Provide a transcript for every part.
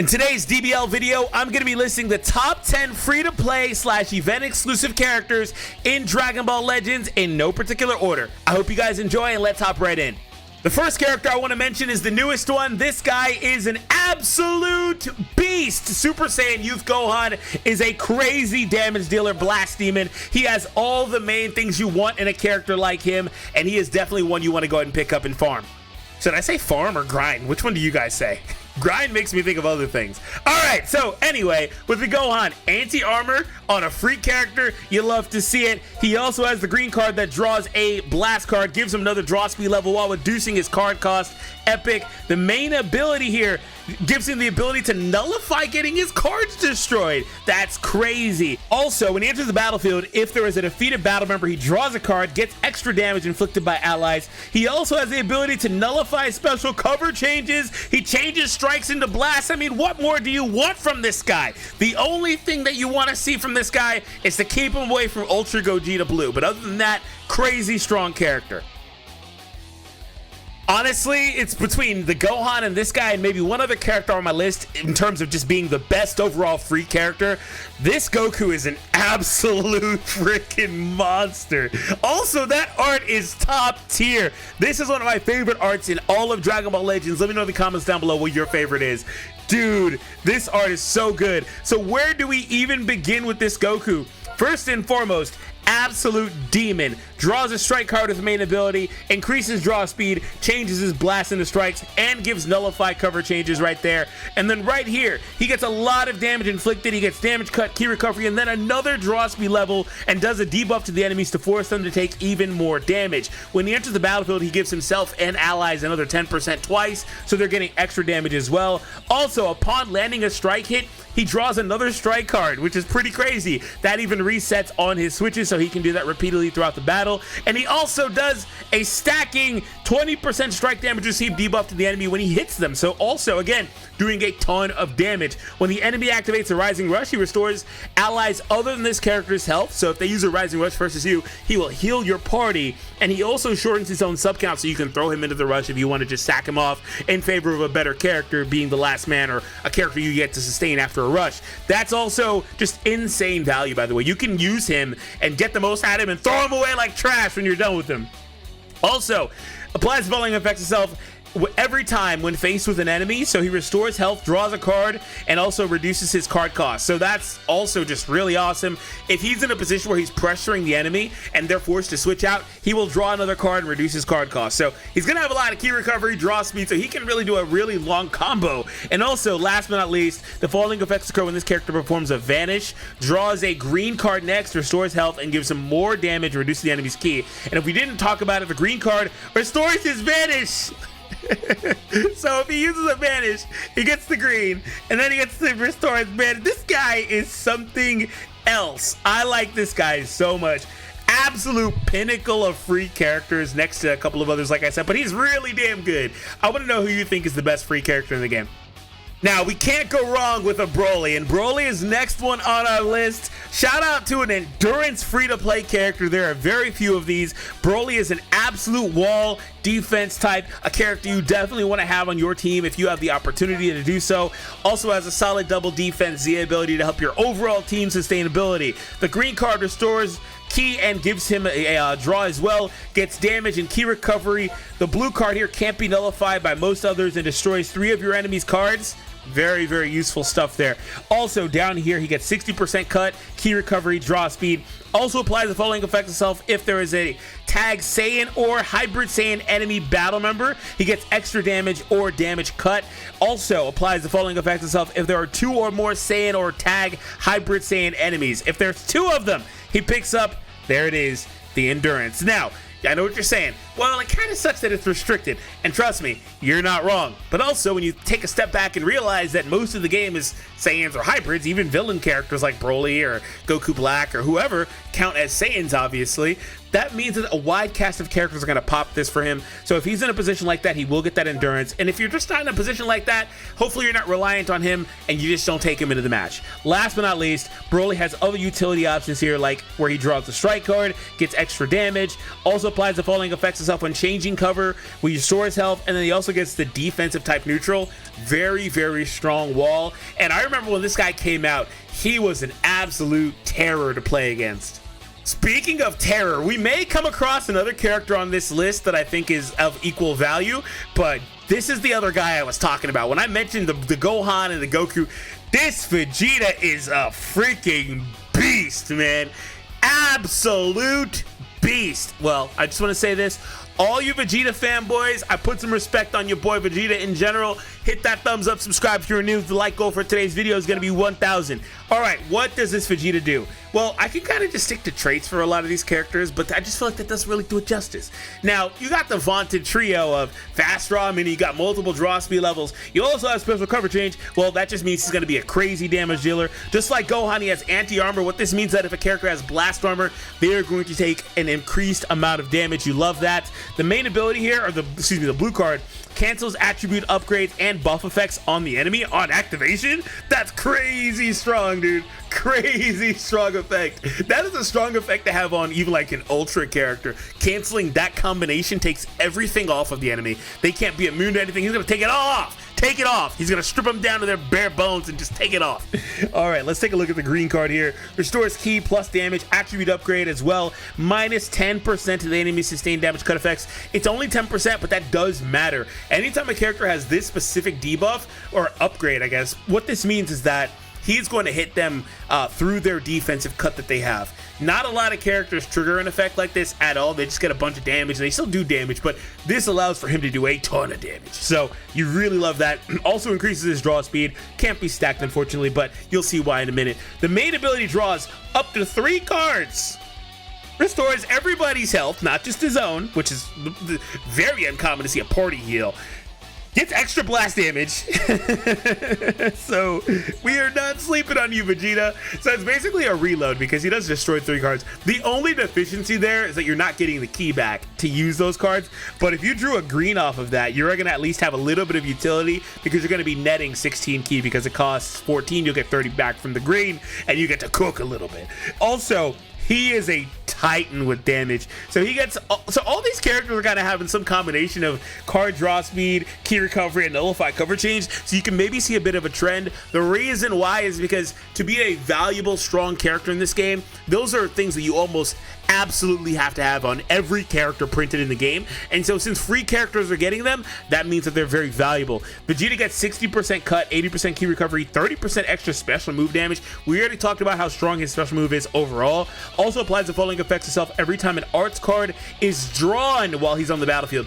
In today's DBL video, I'm going to be listing the top 10 free-to-play / event exclusive characters in Dragon Ball Legends in no particular order. I hope you guys enjoy, and let's hop right in. The first character I want to mention is the newest one. This guy is an absolute beast. Super Saiyan Youth Gohan is a crazy damage dealer blast demon. He has all the main things you want in a character like him, and he is definitely one you want to go ahead and pick up and farm. Should I say farm or grind? Which one do you guys say? Grind makes me think of other things. Alright, so anyway, with the Gohan, anti-armor on a free character, you love to see it. He also has the green card that draws a blast card, gives him another draw speed level while reducing his card cost. Epic. The main ability here gives him the ability to nullify getting his cards destroyed. That's crazy. Also, when he enters the battlefield, if there is a defeated battle member, he draws a card, gets extra damage inflicted by allies. He also has the ability to nullify special cover changes. He changes strikes into blasts. I mean, what more do you want from this guy? The only thing that you want to see from this guy is to keep him away from Ultra Gogeta Blue. But other than that, crazy strong character. Honestly, it's between the Gohan and this guy and maybe one other character on my list in terms of just being the best overall free character. This Goku is an absolute freaking monster. Also, that art is top tier. This is one of my favorite arts in all of Dragon Ball Legends. Let me know in the comments down below what your favorite is. Dude, this art is so good. So where do we even begin with this Goku? First and foremost, absolute demon. Draws a strike card with main ability, increases draw speed, changes his blast into strikes, and gives nullify cover changes right there. And then right here, he gets a lot of damage inflicted. He gets damage cut, key recovery, and then another draw speed level, and does a debuff to the enemies to force them to take even more damage. When he enters the battlefield, he gives himself and allies another 10% twice, so they're getting extra damage as well. Also, upon landing a strike hit, he draws another strike card, which is pretty crazy. That even resets on his switches, so he can do that repeatedly throughout the battle. And he also does a stacking 20% strike damage received debuff to the enemy when he hits them. So also, again, doing a ton of damage. When the enemy activates a Rising Rush, he restores allies other than this character's health. So if they use a Rising Rush versus you, he will heal your party. And he also shortens his own sub count, so you can throw him into the rush if you want to just sack him off in favor of a better character, being the last man or a character you get to sustain after a rush. That's also just insane value, by the way. You can use him and get the most out of him and throw him away like trash when you're done with him. Also, applies falling effects itself every time when faced with an enemy, so he restores health, draws a card, and also reduces his card cost. So that's also just really awesome. If he's in a position where he's pressuring the enemy and they're forced to switch out, he will draw another card and reduce his card cost. So he's gonna have a lot of key recovery, draw speed, so he can really do a really long combo. And also, last but not least, the following effects occur when this character performs a vanish, draws a green card next, restores health, and gives him more damage, reduces the enemy's key. And if we didn't talk about it, the green card restores his vanish. So if he uses a vanish, he gets the green, and then he gets to restore his vanish. This guy is something else. I like this guy so much. Absolute pinnacle of free characters next to a couple of others, like I said, but he's really damn good. I want to know who you think is the best free character in the game. Now, we can't go wrong with a Broly, and Broly is next one on our list. Shout out to an endurance free-to-play character. There are very few of these. Broly is an absolute wall defense type, a character you definitely want to have on your team if you have the opportunity to do so. Also has a solid double defense, the ability to help your overall team sustainability. The green card restores key and gives him a draw as well, gets damage and key recovery. The blue card here can't be nullified by most others and destroys 3 of your enemy's cards. Very, very useful stuff there. Also, down here, he gets 60% cut, key recovery, draw speed. Also applies the following effect itself if there is a tag Saiyan or Hybrid Saiyan enemy battle member. He gets extra damage or damage cut. Also applies the following effect itself if there are 2 or more Saiyan or tag Hybrid Saiyan enemies. If there's 2 of them, he picks up, there it is, the endurance. Now, I know what you're saying. Well, it kind of sucks that it's restricted. And trust me, you're not wrong. But also, when you take a step back and realize that most of the game is Saiyans or hybrids, even villain characters like Broly or Goku Black or whoever count as Saiyans, obviously, that means that a wide cast of characters are going to pop this for him. So if he's in a position like that, he will get that endurance. And if you're just not in a position like that, hopefully you're not reliant on him and you just don't take him into the match. Last but not least, Broly has other utility options here, like where he draws the strike card, gets extra damage, also applies the following effects himself on changing cover, we restore his health, and then he also gets the defensive type neutral. Very, very strong wall. And I remember when this guy came out, he was an absolute terror to play against. Speaking of terror, we may come across another character on this list that I think is of equal value, but this is the other guy I was talking about. When I mentioned the Gohan and the Goku, this Vegeta is a freaking beast, man. Absolute beast. Well, I just want to say this. All you Vegeta fanboys, I put some respect on your boy Vegeta in general. Hit that thumbs up, subscribe if you're new. The like goal for today's video is going to be 1,000. All right, what does this Vegeta do? Well, I can kind of just stick to traits for a lot of these characters, but I just feel like that doesn't really do it justice. Now, you got the vaunted trio of fast draw, meaning you got multiple draw speed levels. You also have special cover change. Well, that just means he's going to be a crazy damage dealer. Just like Gohan, he has anti-armor. What this means is that if a character has blast armor, they are going to take an increased amount of damage. You love that. The main ability here, or the blue card, cancels attribute upgrades and buff effects on the enemy on activation. That's crazy strong, dude. Crazy strong effect. That is a strong effect to have on even like an ultra character. Canceling that combination takes everything off of the enemy. They can't be immune to anything. He's gonna take it all off. Take it off. He's gonna strip them down to their bare bones and just take it off. All right, let's take a look at the green card here. Restores ki plus damage, attribute upgrade as well. Minus 10% of the enemy's sustained damage cut effects. It's only 10%, but that does matter. Anytime a character has this specific debuff or upgrade, I guess, what this means is that he's going to hit them through their defensive cut that they have. Not a lot of characters trigger an effect like this at all. They just get a bunch of damage. They still do damage, but this allows for him to do a ton of damage. So you really love that. Also increases his draw speed. Can't be stacked, unfortunately, but you'll see why in a minute. The main ability draws up to 3 cards. Restores everybody's health, not just his own, which is very uncommon to see a party heal. Gets extra blast damage. So we are not sleeping on you, Vegeta. So it's basically a reload because he does destroy 3 cards. The only deficiency there is that you're not getting the key back to use those cards. But if you drew a green off of that, you're going to at least have a little bit of utility because you're going to be netting 16 key because it costs 14. You'll get 30 back from the green and you get to cook a little bit. Also, he is a titan with damage, so he gets all these characters are kind of having some combination of card draw speed, key recovery, and nullify cover change, so you can maybe see a bit of a trend. The reason why is because to be a valuable strong character in this game, those are things that you almost absolutely have to have on every character printed in the game. And so since free characters are getting them, that means that they're very valuable. Vegeta gets 60% cut, 80% key recovery, 30% extra special move damage. We already talked about how strong his special move is overall. Also applies the following effects itself every time an arts card is drawn while he's on the battlefield.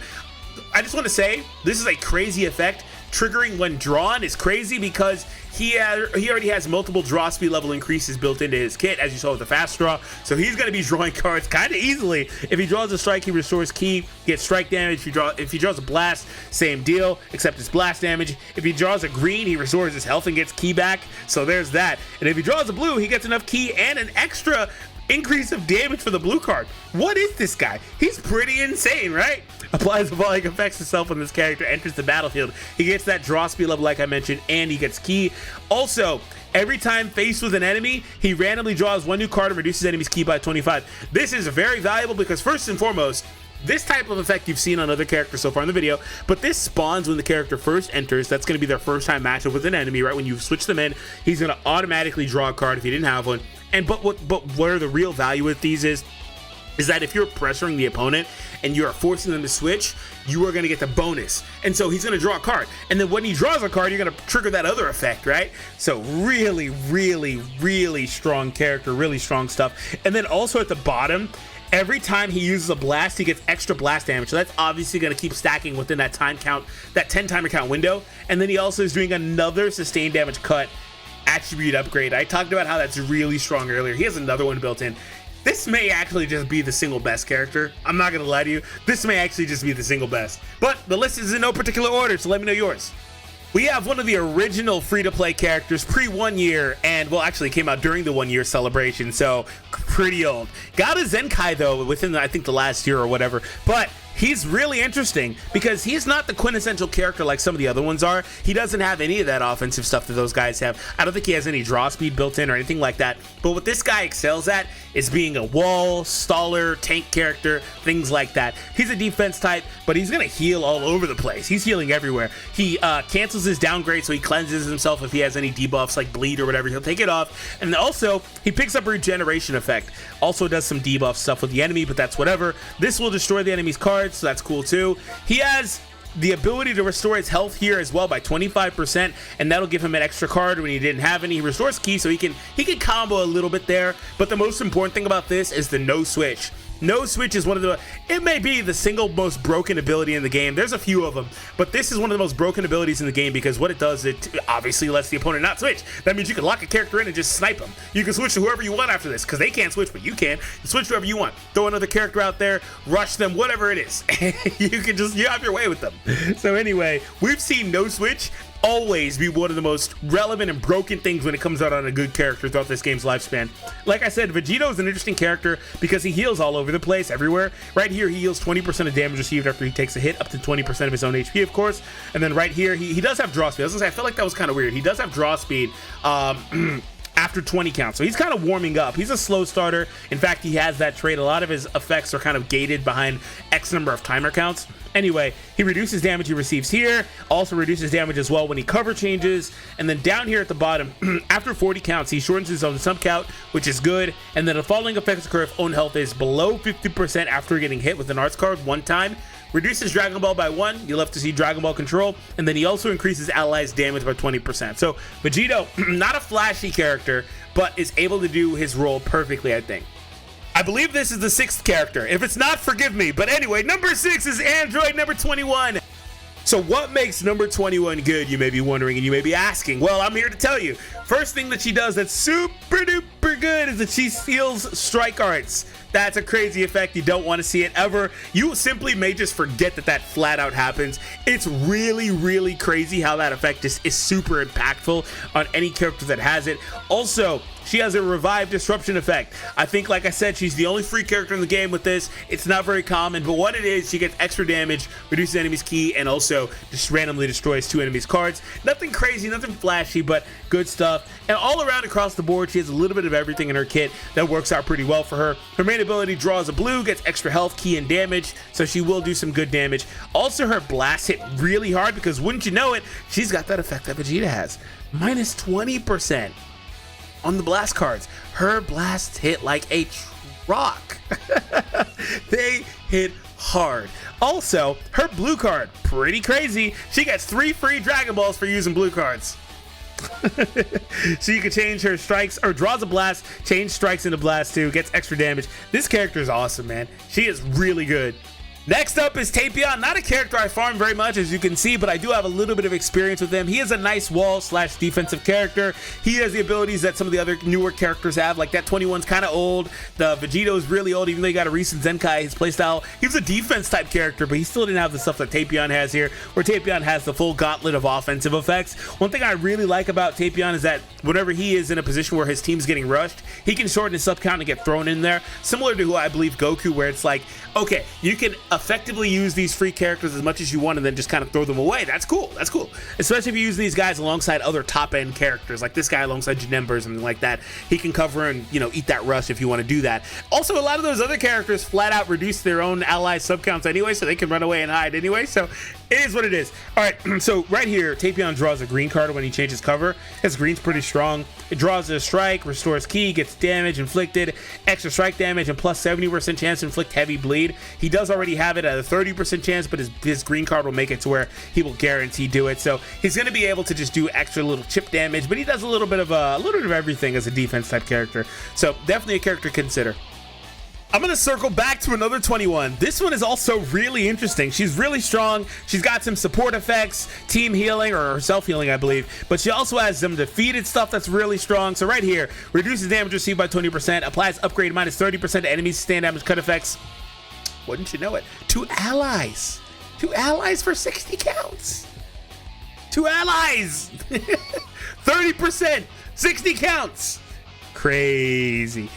I just want to say this is a crazy effect. Triggering when drawn is crazy because he already has multiple draw speed level increases built into his kit, as you saw with the fast draw. So he's going to be drawing cards kind of easily. If he draws a strike, he restores ki, gets strike damage. If he draws a blast, same deal, except it's blast damage. If he draws a green, he restores his health and gets ki back. So there's that. And if he draws a blue, he gets enough ki and an extra increase of damage for the blue card. What is this guy? He's pretty insane, right? Applies the following effects himself when this character enters the battlefield. He gets that draw speed level like I mentioned, and he gets ki. Also, every time faced with an enemy, he randomly draws 1 new card and reduces enemy's ki by 25. This is very valuable because first and foremost, this type of effect you've seen on other characters so far in the video, but this spawns when the character first enters. That's going to be their first time matchup with an enemy, right? When you switch them in, he's going to automatically draw a card if he didn't have one. And but where the real value with these is that if you're pressuring the opponent and you are forcing them to switch, you are going to get the bonus. And so he's going to draw a card. And then when he draws a card, you're going to trigger that other effect, right? So really, really, really strong character, really strong stuff. And then also at the bottom, every time he uses a blast, he gets extra blast damage. So that's obviously going to keep stacking within that time count, that 10 timer count window. And then he also is doing another sustained damage cut attribute upgrade. I talked about how that's really strong earlier. He has another one built in. This may actually just be the single best character. I'm not gonna lie to you. This may actually just be the single best. But the list is in no particular order, so let me know yours. We have one of the original free-to-play characters pre 1 year, and well, actually came out during the 1 year celebration, so pretty old. Got a Zenkai though within I think the last year or whatever, but he's really interesting because he's not the quintessential character like some of the other ones are. He doesn't have any of that offensive stuff that those guys have. I don't think he has any draw speed built in or anything like that. But what this guy excels at is being a wall, staller, tank character, things like that. He's a defense type, but he's going to heal all over the place. He's healing everywhere. He cancels his downgrade, so he cleanses himself if he has any debuffs like bleed or whatever. He'll take it off. And also, he picks up a regeneration effect. Also does some debuff stuff with the enemy, but that's whatever. This will destroy the enemy's cards, so that's cool too. He has the ability to restore his health here as well by 25%, and that'll give him an extra card when he didn't have any. He restores ki, so he can combo a little bit there. But the most important thing about this is the no switch. No switch is one of the, it may be the single most broken ability in the game. There's a few of them, but this is one of the most broken abilities in the game because what it does, it obviously lets the opponent not switch. That means you can lock a character in and just snipe them. You can switch to whoever you want after this because they can't switch, but you can. You switch to whoever you want. Throw another character out there, rush them, whatever it is. You have your way with them. So anyway, we've seen no switch always be one of the most relevant and broken things when it comes out on a good character throughout this game's lifespan. Like I said, Vegito is an interesting character because he heals all over the place, everywhere. Right here, he heals 20% of damage received after he takes a hit, up to 20% of his own HP, of course. And then right here, he does have draw speed. I was gonna say, I felt like that was kind of weird. He does have draw speed after 20 counts, so he's kind of warming up. He's a slow starter. In fact, he has that trait. A lot of his effects are kind of gated behind X number of timer counts. Anyway, he reduces damage he receives here, also reduces damage as well when he cover changes, and then down here at the bottom, after 40 counts, he shortens his own sub count, which is good, and then the following effects occur if own health is below 50% after getting hit with an arts card one time, reduces Dragon Ball by 1, you'll have to see Dragon Ball control, and then he also increases allies damage by 20%. So Vegito, not a flashy character, but is able to do his role perfectly, I think. I believe this is the 6th character. If it's not, forgive me. But anyway, number 6 is Android number 21. So what makes number 21 good, you may be wondering, and you may be asking. Well, I'm here to tell you. First thing that she does that's super duper good is that she steals strike arts. That's a crazy effect. You don't want to see it ever. You simply may just forget that flat out happens. It's really, really crazy how that effect is super impactful on any character that has it. Also, she has a revive disruption effect. I think, like I said, she's the only free character in the game with this. It's not very common, but what it is, she gets extra damage, reduces enemies' ki, and also just randomly destroys 2 enemies' cards. Nothing crazy, nothing flashy, but good stuff. And all around across the board, she has a little bit of everything in her kit that works out pretty well for her. Her main ability, draws a blue, gets extra health, ki, and damage, so she will do some good damage. Also, her blasts hit really hard because, wouldn't you know it, she's got that effect that Vegeta has. Minus 20%. On the blast cards. Her blasts hit like a truck. They hit hard. Also, her blue card, pretty crazy. She gets 3 free Dragon Balls for using blue cards. So you can change her strikes, or draws a blast, change strikes into blast too, gets extra damage. This character is awesome, man. She is really good. Next up is Tapion, not a character I farm very much, as you can see, but I do have a little bit of experience with him. He is a nice wall/defensive character. He has the abilities that some of the other newer characters have, like that 21's kind of old. The Vegito is really old, even though he got a recent Zenkai. His playstyle, he was a defense type character, but he still didn't have the stuff that Tapion has here, where Tapion has the full gauntlet of offensive effects. One thing I really like about Tapion is that whenever he is in a position where his team's getting rushed, he can shorten his sub count and get thrown in there, similar to who I believe Goku, where it's like, okay, you can effectively use these free characters as much as you want and then just kind of throw them away. That's cool. That's cool. Especially if you use these guys alongside other top-end characters, like this guy alongside Janemba or something like that. He can cover and, you know, eat that rush if you want to do that. Also, a lot of those other characters flat out reduce their own ally sub-counts anyway, so they can run away and hide anyway. So it is what it is. All right, so right here, Tapion draws a green card when he changes cover. His green's pretty strong. It draws a strike, restores ki, gets damage inflicted, extra strike damage, and plus 70% chance to inflict heavy bleed. He does already have it at a 30% chance, but his green card will make it to where he will guarantee do it. So he's going to be able to just do extra little chip damage, but he does a little bit of everything as a defense type character. So definitely a character to consider. I'm going to circle back to another 21. This one is also really interesting. She's really strong. She's got some support effects, team healing, or self-healing, I believe. But she also has some defeated stuff that's really strong. So right here, reduces damage received by 20%, applies upgrade minus 30% to enemies' stand damage cut effects. Wouldn't you know it? 2 allies. 2 allies for 60 counts. 2 allies. 30%, 60 counts. crazy.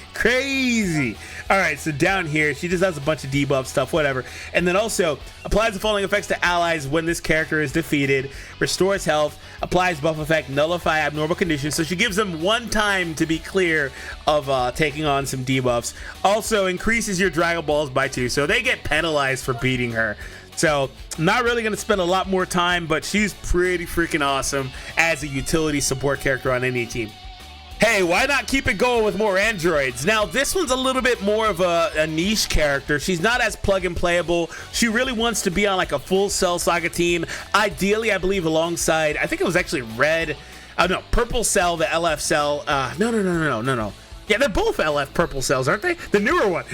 All right, so down here, she just has a bunch of debuff stuff, whatever. And then also applies the following effects to allies when this character is defeated. Restores health, applies buff effect, nullify abnormal conditions. So she gives them one time to be clear of taking on some debuffs. Also increases your Dragon Balls by 2, so they get penalized for beating her. So I'm not really going to spend a lot more time, but she's pretty freaking awesome as a utility support character on any team. Hey, why not keep it going with more androids? Now, this one's a little bit more of a niche character. She's not as plug and playable. She really wants to be on like a full Cell Saga team. Ideally, I believe alongside, I think it was actually Red, no, Purple Cell, the LF Cell. No. Yeah, they're both LF Purple Cells, aren't they? The newer one.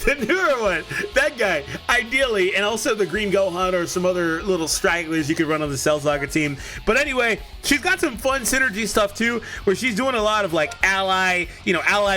The newer one. That guy, ideally. And also the Green Gohan or some other little stragglers you could run on the Cell Saga team. But anyway, she's got some fun synergy stuff too, where she's doing a lot of like ally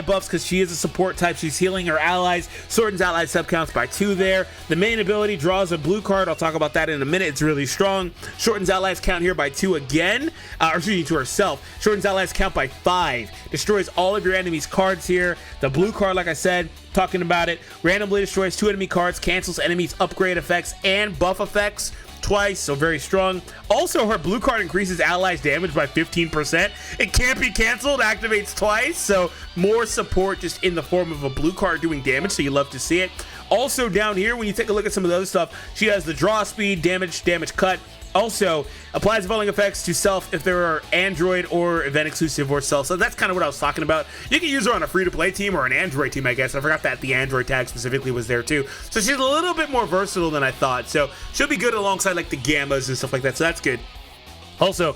buffs because she is a support type. She's healing her allies, shortens ally sub counts by 2 there. The main ability draws a blue card. I'll talk about that in a minute. It's really strong. Shortens allies count here by 2 again. Or excuse me, to herself. Shortens allies count by 5. Destroys all of your enemies' cards here. The blue card, like I said, talking about it, randomly destroys 2 enemy cards, cancels enemies' upgrade effects and buff effects twice, so very strong. Also, her blue card increases allies damage by 15%. It can't be canceled, activates twice, so more support just in the form of a blue card doing damage, so you love to see it. Also down here, when you take a look at some of the other stuff, she has the draw speed, damage cut. Also, applies the following effects to self if there are Android or event exclusive or self. So that's kind of what I was talking about. You can use her on a free-to-play team or an Android team, I guess. I forgot that the Android tag specifically was there too. So she's a little bit more versatile than I thought. So she'll be good alongside like the Gammas and stuff like that. So that's good. Also,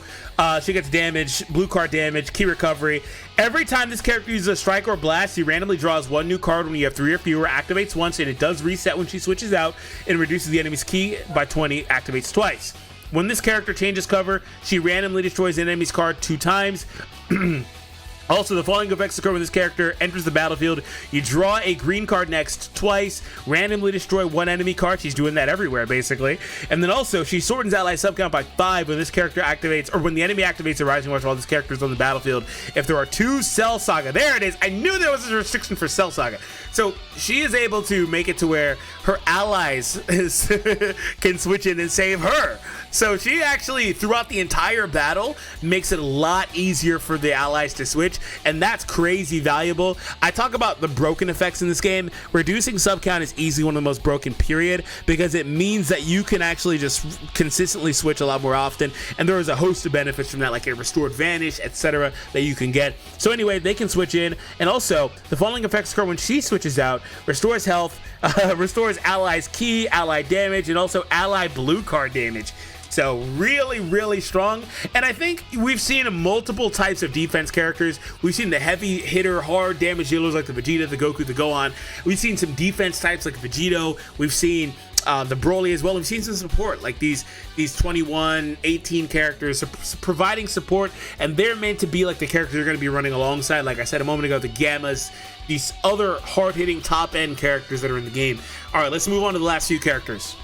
she gets damage, blue card damage, key recovery. Every time this character uses a strike or blast, he randomly draws 1 new card when you have 3 or fewer, activates once, and it does reset when she switches out, and reduces the enemy's key by 20, activates twice. When this character changes cover, she randomly destroys an enemy's card 2 times. Also, the following effects occur when this character enters the battlefield. You draw a green card next twice, randomly destroy 1 enemy card. She's doing that everywhere, basically. And then also, she shortens ally subcount by 5 when this character activates, or when the enemy activates a Rising Watch while this character is on the battlefield. If there are 2 Cell Saga, there it is. I knew there was a restriction for Cell Saga. So she is able to make it to where her allies can switch in and save her. So she actually, throughout the entire battle, makes it a lot easier for the allies to switch, and that's crazy valuable. I talk about the broken effects in this game. Reducing sub count is easily one of the most broken, period, because it means that you can actually just consistently switch a lot more often, and there is a host of benefits from that, like a restored vanish, etc., that you can get. So anyway, they can switch in, and also, the following effects occur when she switches out: restores health, restores allies key, ally damage, and also ally blue card damage. So really, really strong. And I think we've seen multiple types of defense characters. We've seen the heavy hitter, hard damage dealers like the Vegeta, the Goku, the Gohan. We've seen some defense types like Vegito. We've seen the Broly as well. We've seen some support like these 21, 18 characters providing support, and they're meant to be like the characters you're going to be running alongside. Like I said a moment ago, the Gammas, these other hard-hitting top-end characters that are in the game. All right, let's move on to the last few characters.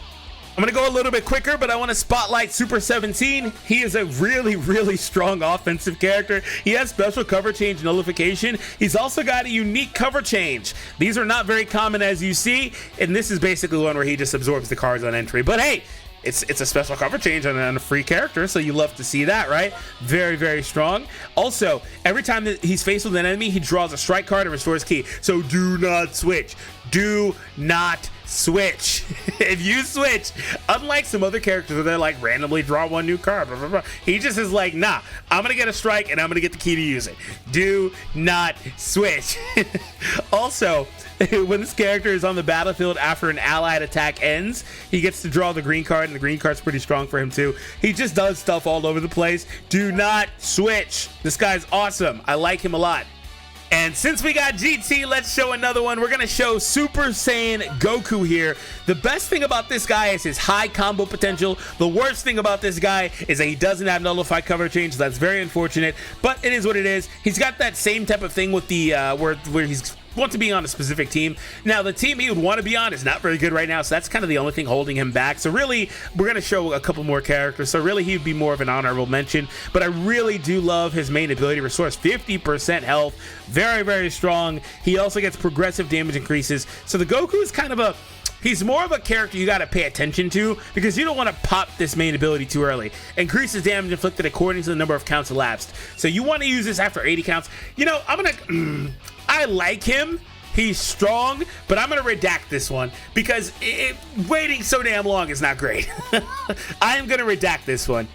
I'm going to go a little bit quicker, but I want to spotlight Super 17. He is a really, really strong offensive character. He has special cover change nullification. He's also got a unique cover change. These are not very common, as you see, and this is basically one where he just absorbs the cards on entry. But hey, it's a special cover change on a free character, so you love to see that, right? Very, very strong. Also, every time that he's faced with an enemy, he draws a strike card and restores key. So do not switch. Do not switch. If you switch, unlike some other characters where they're like randomly draw 1 new card, blah, blah, blah, he just is like, nah, I'm gonna get a strike and I'm gonna get the key to use it. Do not switch. Also, when this character is on the battlefield after an allied attack ends, he gets to draw the green card, and the green card's pretty strong for him too. He just does stuff all over the place. Do not switch. This guy's awesome. I like him a lot. And since we got GT, let's show another one. We're going to show Super Saiyan Goku here. The best thing about this guy is his high combo potential. The worst thing about this guy is that he doesn't have nullified cover change. So that's very unfortunate, but it is what it is. He's got that same type of thing with the where he's want to be on a specific team. Now, the team he would want to be on is not very good right now, so that's kind of the only thing holding him back. So really, we're going to show a couple more characters, so really he'd be more of an honorable mention. But I really do love his main ability, restores 50% health, very, very strong. He also gets progressive damage increases. So the Goku is kind of he's more of a character you got to pay attention to, because you don't want to pop this main ability too early. Increases damage inflicted according to the number of counts elapsed. So you want to use this after 80 counts. You know, I like him. He's strong, but I'm going to redact this one because waiting so damn long is not great. I am going to redact this one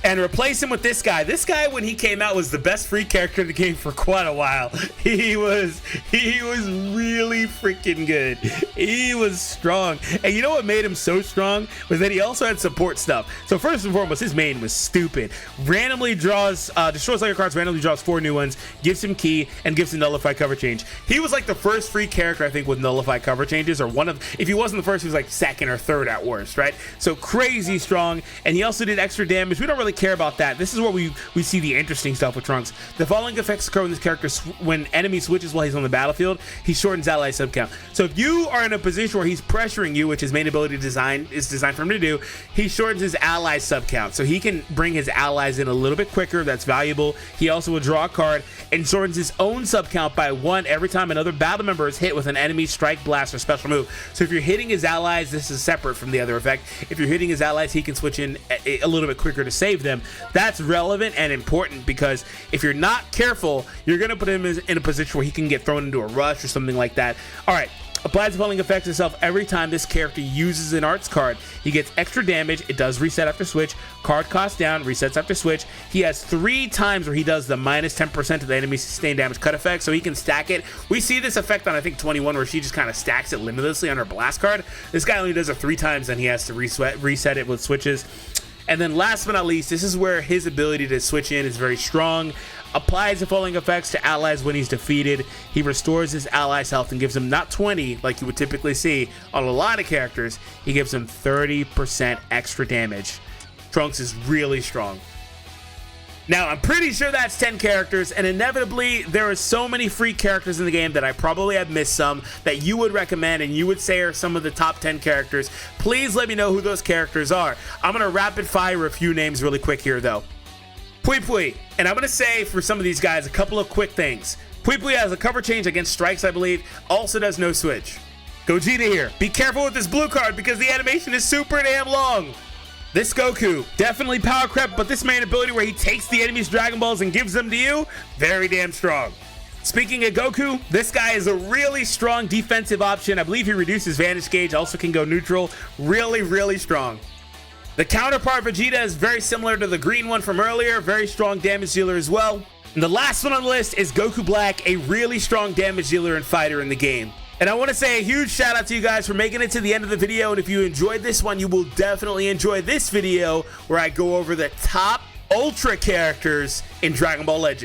and replace him with this guy. This guy, when he came out, was the best free character in the game for quite a while. He was really freaking good. He was strong. And you know what made him so strong was that he also had support stuff. So first and foremost, his main was stupid. Randomly draws, destroys all your cards, randomly draws 4 new ones, gives him key, and gives him nullify cover change. He was like the first free character, I think, with nullify cover changes, or one of, if he wasn't the first, he was like second or third at worst, right? So crazy strong. And he also did extra damage. We don't really care about that. This is where we see the interesting stuff with Trunks. The following effects occur when this character when enemy switches while he's on the battlefield. He shortens ally sub count. So if you are in a position where he's pressuring you, which his main ability is designed for him to do, he shortens his ally sub count, so he can bring his allies in a little bit quicker. That's valuable. He also will draw a card and shortens his own sub count by 1 every time another battle member is hit with an enemy strike, blast, or special move. So if you're hitting his allies, this is separate from the other effect. If you're hitting his allies, he can switch in a little bit quicker to save them. That's relevant and important, because if you're not careful, you're going to put him in a position where he can get thrown into a rush or something like that. All right. Applies the following effects itself every time this character uses an arts card. He gets extra damage. It does reset after switch. Card cost down, resets after switch. He has 3 times where he does the minus 10% of the enemy's sustained damage cut effect, so he can stack it. We see this effect on, I think, 21, where she just kind of stacks it limitlessly on her blast card. This guy only does it 3 times, and he has to reset it with switches. And then last but not least, this is where his ability to switch in is very strong. Applies the following effects to allies when he's defeated. He restores his allies' health and gives them not 20 like you would typically see on a lot of characters. He gives them 30% extra damage. Trunks is really strong. Now, I'm pretty sure that's 10 characters, and inevitably, there are so many free characters in the game that I probably have missed some that you would recommend and you would say are some of the top 10 characters. Please let me know who those characters are. I'm going to rapid fire a few names really quick here, though. Pui Pui, and I'm going to say for some of these guys a couple of quick things. Pui Pui has a cover change against strikes, I believe, also does no switch. Gogeta here. Be careful with this blue card because the animation is super damn long. This Goku, definitely power crept, but this main ability where he takes the enemy's Dragon Balls and gives them to you, very damn strong. Speaking of Goku, this guy is a really strong defensive option. I believe he reduces Vantage Gauge, also can go neutral. Really, really strong. The counterpart Vegeta is very similar to the green one from earlier, very strong damage dealer as well. And the last one on the list is Goku Black, a really strong damage dealer and fighter in the game. And I want to say a huge shout out to you guys for making it to the end of the video. And if you enjoyed this one, you will definitely enjoy this video where I go over the top Ultra characters in Dragon Ball Legends.